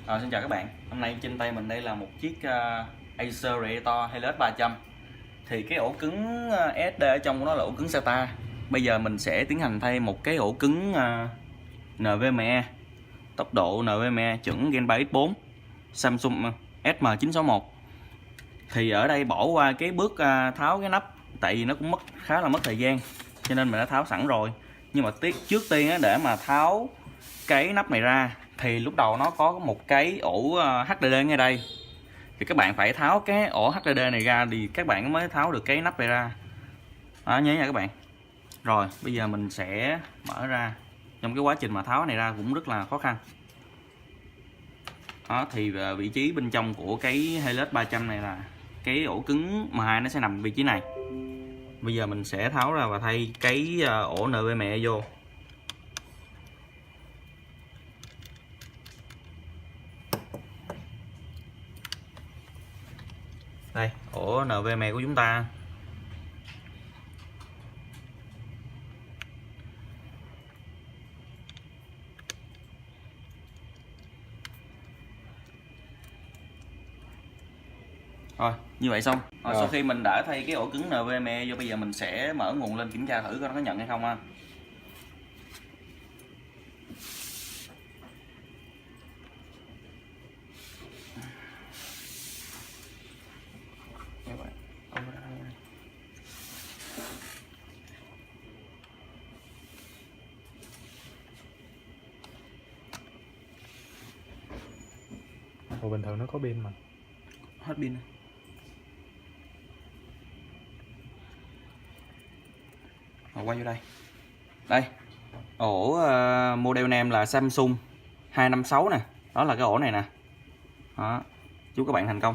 Xin chào các bạn. Hôm nay trên tay mình đây là một chiếc Acer Predator HLX 300. Thì cái ổ cứng SSD ở trong của nó là ổ cứng SATA. Bây giờ mình sẽ tiến hành thay một cái ổ cứng NVMe, tốc độ NVMe chuẩn Gen 3X4 Samsung SM961. Thì ở đây bỏ qua cái bước tháo cái nắp, tại vì nó cũng khá là mất thời gian, cho nên mình đã tháo sẵn rồi. Nhưng mà trước tiên để mà tháo cái nắp này ra thì lúc đầu nó có một cái ổ HDD ngay đây, thì các bạn phải tháo cái ổ HDD này ra thì các bạn mới tháo được cái nắp này ra. Nhớ nha các bạn. Rồi bây giờ mình sẽ mở ra. Trong cái quá trình mà tháo này ra cũng rất là khó khăn. Thì vị trí bên trong của cái HLX 300 này là cái ổ cứng M2 nó sẽ nằm vị trí này. Bây giờ mình sẽ tháo ra và thay cái ổ NVMe vô. Đây, ổ NVMe của chúng ta. Rồi, như vậy xong. Sau khi mình đã thay cái ổ cứng NVMe vô, bây giờ mình sẽ mở nguồn lên kiểm tra thử coi nó có nhận hay không ha. Ủa, bình thường nó có pin mà. Hết pin. Rồi quay vô đây. Đây. Ổ model name là Samsung 256 nè. Đó là cái ổ này nè. Đó. Chúc các bạn thành công.